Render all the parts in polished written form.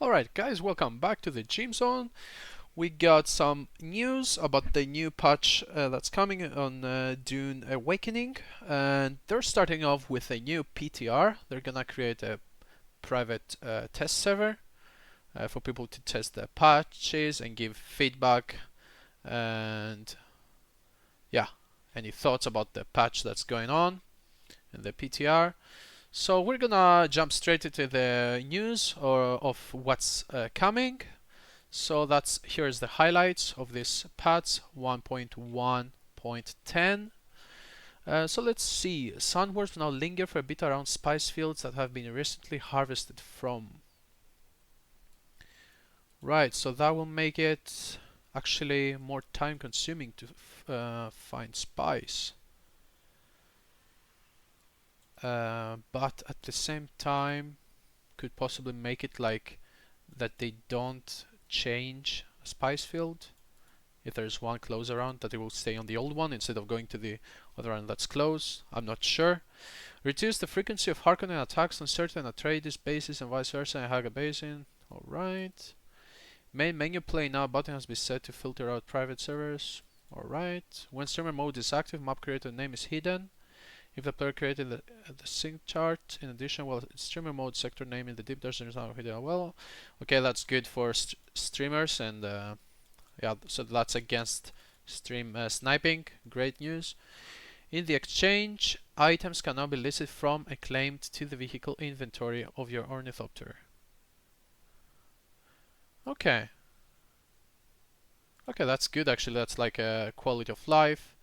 Alright guys, welcome back to the Gym Zone. We got some news about the new patch that's coming on Dune Awakening, and they're starting off with a new PTR. They're gonna create a private test server for people to test the patches and give feedback and yeah, any thoughts about the patch that's going on in the PTR. So we're gonna jump straight into the news of what's coming. So here's the highlights of this patch 1.1.10. So let's see. Sandworms now linger for a bit around spice fields that have been recently harvested from. Right, so that will make it actually more time consuming to find spice. But at the same time, could possibly make it like that they don't change a spice field. If there's one close around, that it will stay on the old one instead of going to the other one that's close. I'm not sure. Reduce the frequency of Harkonnen attacks on certain Atreides bases and vice versa in Haga Basin. Alright. Main menu play now button has been set to filter out private servers. Alright. When streamer mode is active, map creator name is hidden. If the player created the sync chart, in addition, well, streamer mode sector name in the deep desert is now hidden. Well, okay, that's good for streamers, and yeah, so that's against stream sniping. Great news. In the exchange, items can now be listed from and claimed to the vehicle inventory of your ornithopter. Okay. Okay, that's good actually. That's like a quality of life.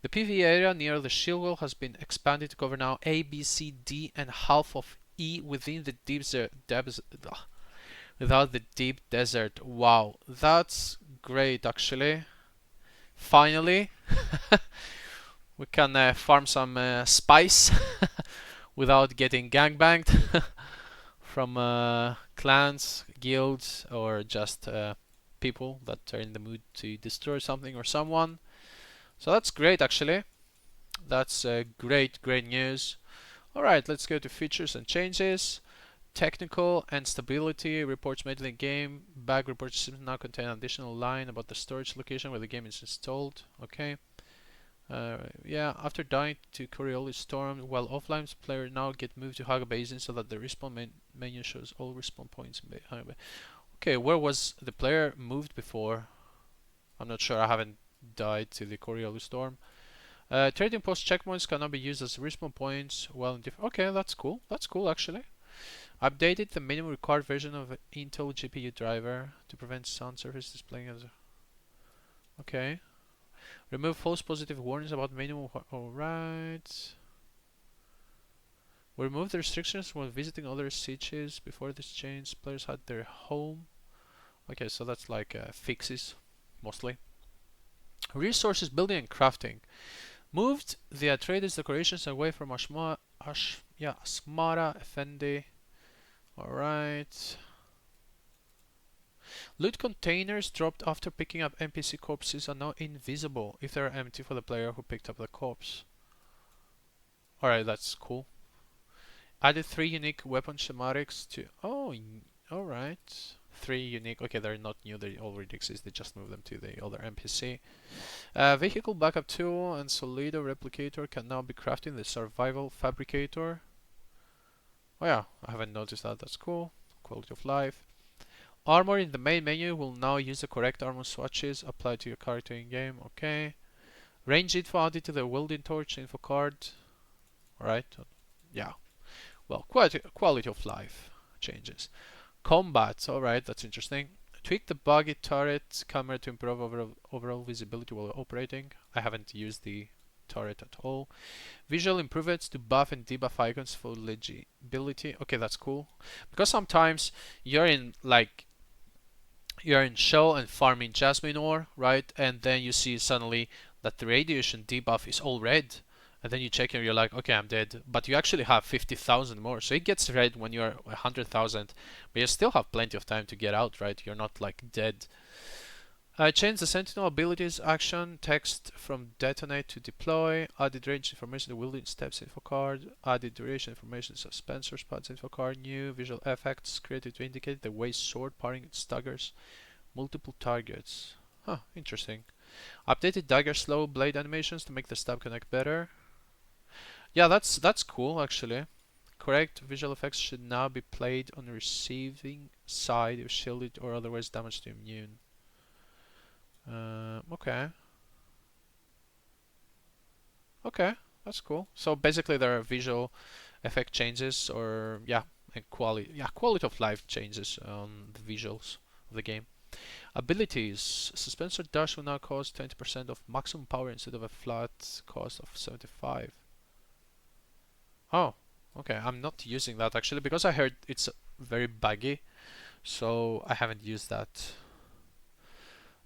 The PvE area near the shield wall has been expanded to cover now A, B, C, D, and half of E within the without the deep desert. Wow, that's great actually. Finally, we can farm some spice without getting gangbanged from clans, guilds, or just people that are in the mood to destroy something or someone. So that's great actually. That's great news. Alright, let's go to features and changes. Technical and stability reports made in the game. Bug report systems now contain an additional line about the storage location where the game is installed. Okay. Yeah, after dying to Coriolis Storm while offline, player now get moved to Haga Basin so that the respawn menu shows all respawn points in Haga. Okay, where was the player moved before? I'm not sure. I haven't died to the Coriolis Storm. Trading post checkpoints cannot be used as respawn points while in different. Okay, that's cool. That's cool actually. Updated the minimum required version of Intel GPU driver to prevent sound surface displaying as. Okay. Remove false positive warnings about minimum. Alright. We removed the restrictions when visiting other sieges. Before this change, players had their home. Okay, so that's like fixes, mostly. Resources, building and crafting. Moved the Atreides decorations away from Asmara Effendi. Alright. Loot containers dropped after picking up NPC corpses are now invisible if they are empty for the player who picked up the corpse. Alright, that's cool. Added 3 unique weapon schematics to. Oh, alright. 3 unique. Okay, they're not new, they already exist, they just moved them to the other NPC. Vehicle backup tool and Solido replicator can now be crafted in the survival fabricator. Oh yeah, I haven't noticed that, that's cool. Quality of life. Armor in the main menu will now use the correct armor swatches applied to your character in game. Okay. Range info added to the wielding torch info card. Alright. Yeah. Well, quality of life changes. Combat. Alright, that's interesting. Tweak the buggy turret camera to improve overall visibility while operating. I haven't used the turret at all. Visual improvements to buff and debuff icons for legibility. Okay, that's cool. Because sometimes you're in shell and farming jasmine ore, right? And then you see suddenly that the radiation debuff is all red. And then you check and you're like, okay, I'm dead. But you actually have 50,000 more. So it gets red when you're 100,000. But you still have plenty of time to get out, right? You're not like dead. Change the Sentinel abilities action text from detonate to deploy. Added range information to wielding steps info card. Added duration information to Spencer spots info card. New visual effects created to indicate the way sword parring staggers multiple targets. Huh, interesting. Updated dagger slow blade animations to make the stab connect better. Yeah, that's cool actually. Correct visual effects should now be played on the receiving side if shielded or otherwise damaged to immune. Okay. Okay, that's cool. So basically there are visual effect changes or yeah, and quality of life changes on the visuals of the game. Abilities. Suspensor Dash will now cost 20% of maximum power instead of a flat cost of 75. Oh, okay. I'm not using that actually because I heard it's very buggy, so I haven't used that.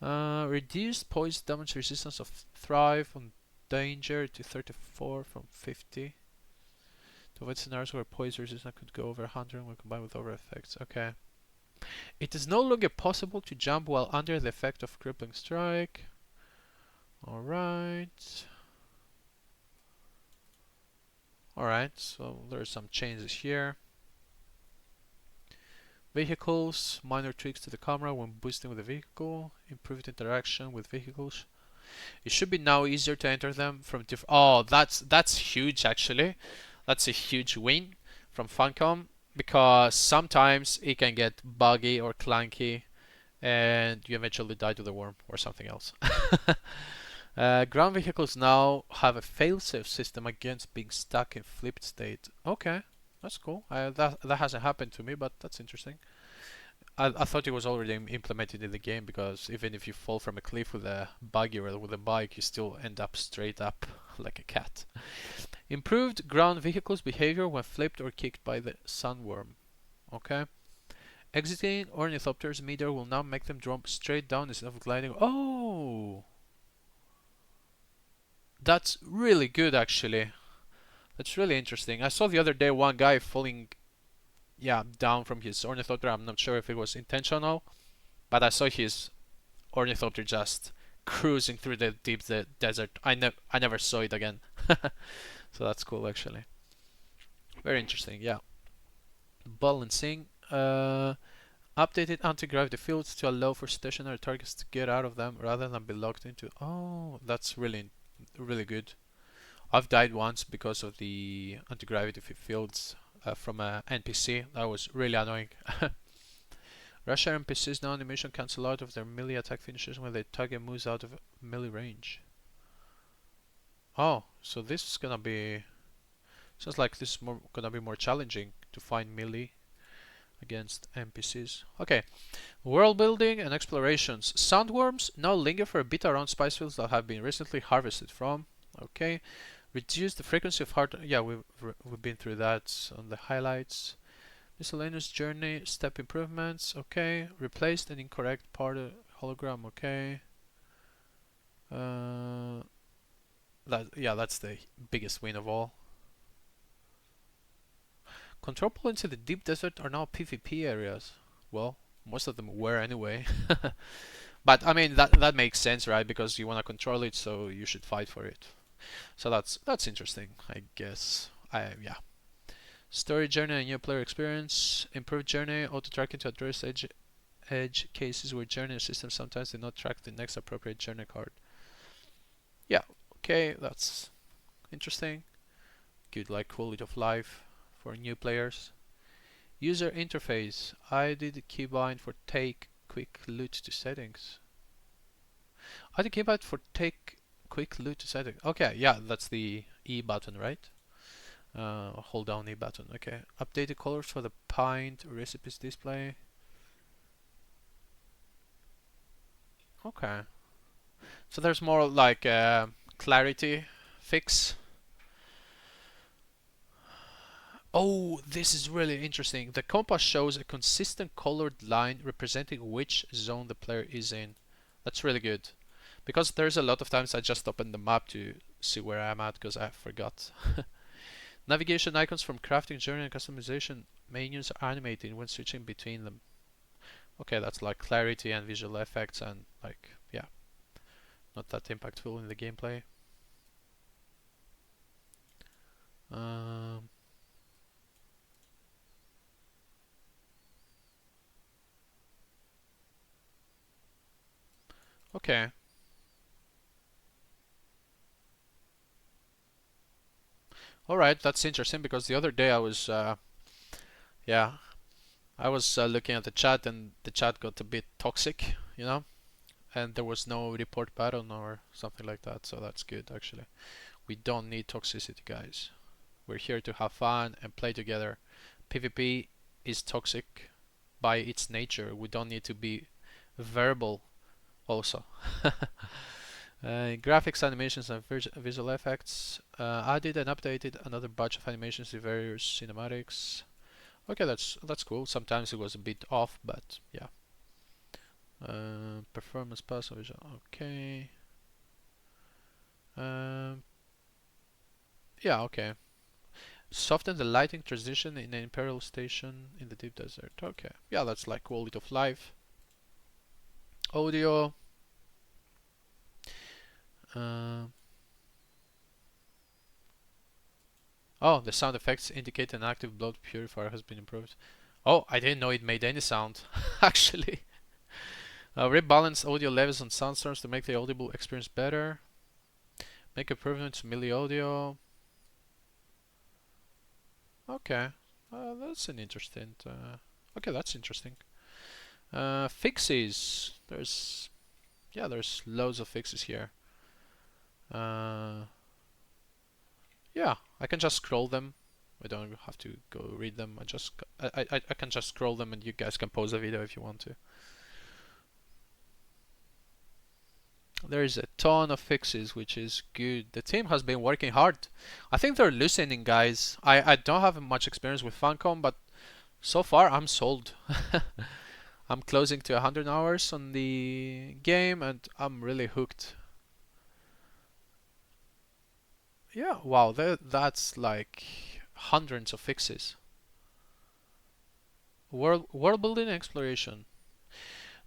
Reduced poise damage resistance of Thrive on danger to 34 from 50. To avoid scenarios where poise resistance could go over 100 when combined with other effects. Okay. It is no longer possible to jump while under the effect of crippling strike. Alright. Alright, so there's some changes here. Vehicles, minor tweaks to the camera when boosting with the vehicle, improved interaction with vehicles. It should be now easier to enter them from different. Oh, that's huge actually. That's a huge win from Funcom because sometimes it can get buggy or clunky, and you eventually die to the worm or something else. Ground vehicles now have a failsafe system against being stuck in flipped state. Okay, that's cool. That hasn't happened to me, but that's interesting. I thought it was already implemented in the game because even if you fall from a cliff with a buggy or with a bike, you still end up straight up like a cat. Improved ground vehicles behavior when flipped or kicked by the sunworm. Okay. Exiting ornithopters midair will now make them drop straight down instead of gliding. Oh, that's really good actually. That's really interesting. I saw the other day one guy falling, yeah, down from his ornithopter. I'm not sure if it was intentional, but I saw his ornithopter just cruising through the deep desert. I never saw it again. So that's cool actually. Very interesting. Yeah. Balancing. Updated anti-gravity fields to allow for stationary targets to get out of them rather than be locked into. Oh, that's really good. I've died once because of the anti-gravity fields from a NPC. That was really annoying. Russia NPCs now animation cancel out of their melee attack finishes when the target moves out of melee range. Oh, so this is gonna be. Sounds like this is gonna be more challenging to find melee against NPCs. Okay, world building and explorations. Sandworms now linger for a bit around spice fields that have been recently harvested from. Okay, reduce the frequency of hard. Yeah, we've been through that on the highlights. Miscellaneous journey step improvements. Okay, replaced an incorrect part of hologram. Okay. That's the biggest win of all. Control points in the deep desert are now PvP areas. Well, most of them were anyway. But I mean that makes sense, right? Because you want to control it, so you should fight for it. So that's interesting, I guess. Yeah. Story journey and new player experience. Improved journey auto tracking to address edge cases where journey systems sometimes do not track the next appropriate journey card. Yeah. Okay, that's interesting. Good, like quality of life for new players. User interface. I did keybind for take quick loot to settings. I did keybind for take quick loot to settings. Okay, yeah, that's the E button, right? Hold down E button. Okay. Updated colors for the pint recipes display. Okay. So there's more like clarity fix. Oh, this is really interesting. The compass shows a consistent colored line representing which zone the player is in. That's really good. Because there's a lot of times I just open the map to see where I'm at because I forgot. Navigation icons from crafting, journey, and customization menus are animated when switching between them. Okay, that's like clarity and visual effects and like not that impactful in the gameplay. Um, okay. All right, that's interesting because the other day I was, yeah, I was looking at the chat and the chat got a bit toxic, you know, and there was no report button or something like that. So that's good actually. We don't need toxicity, guys. We're here to have fun and play together. PvP is toxic by its nature. We don't need to be verbal also. Graphics, animations, and visual effects. Added and updated another batch of animations to various cinematics. Okay, that's cool. Sometimes it was a bit off, but yeah. Performance pass vision. Okay. Um, yeah, okay. Soften the lighting transition in an Imperial station in the deep desert. Okay. Yeah, that's like quality of life. Audio. Uh, oh, the sound effects indicate an active blood purifier has been improved. Oh, I didn't know it made any sound, actually. Rebalance audio levels on soundstorms to make the audible experience better. Make improvements to melee audio. Okay, that's an interesting. Okay, that's interesting. Fixes. There's loads of fixes here. Yeah, I can just scroll them. I don't have to go read them. I can just scroll them, and you guys can pause the video if you want to. There is a ton of fixes, which is good. The team has been working hard. I think they're listening, guys. I don't have much experience with Funcom, but so far I'm sold. I'm closing to 100 hours on the game, and I'm really hooked. Yeah, wow, that's like hundreds of fixes. World building and exploration.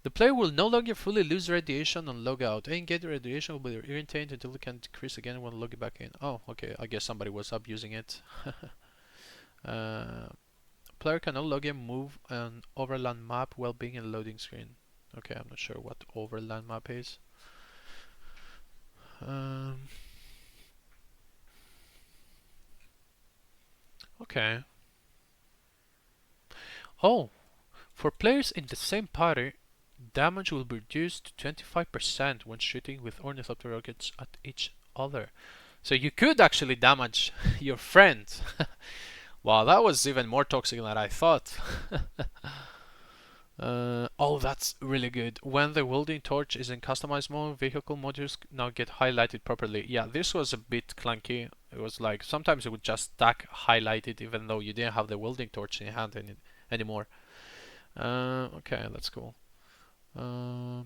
The player will no longer fully lose radiation on logout. Engaged radiation will be retained until it can decrease again when logging back in. Oh, okay, I guess somebody was abusing it. Player can no longer move an overland map while being in a loading screen. Okay, I'm not sure what overland map is. Okay. Oh, for players in the same party, damage will be reduced to 25% when shooting with ornithopter rockets at each other. So you could actually damage your friend. Wow, that was even more toxic than I thought. Oh, that's really good. When the welding torch is in customized mode, vehicle modules now get highlighted properly. Yeah, this was a bit clunky. It was like sometimes it would just stack highlighted even though you didn't have the welding torch in your hand anymore. Okay, that's cool. Yeah,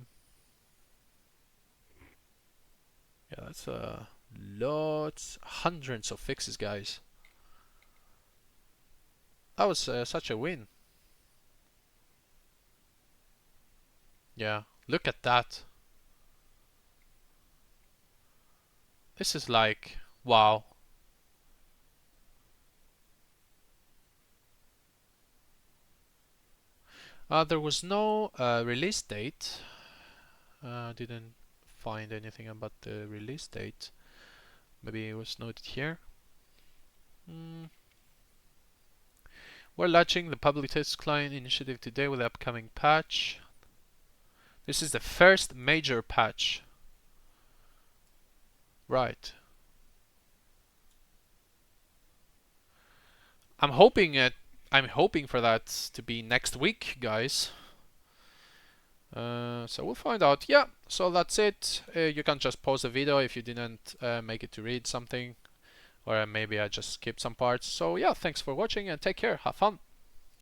that's lots, hundreds of fixes, guys. That was such a win. Yeah, look at that. This is like, wow. There was no release date. Didn't find anything about the release date. Maybe it was noted here. We're launching the public test client initiative today with the upcoming patch. This is the first major patch. Right. I'm hoping for that to be next week, guys. So we'll find out. Yeah, so that's it. You can just pause the video if you didn't make it to read something, or maybe I just skipped some parts. So yeah, thanks for watching and take care. Have fun.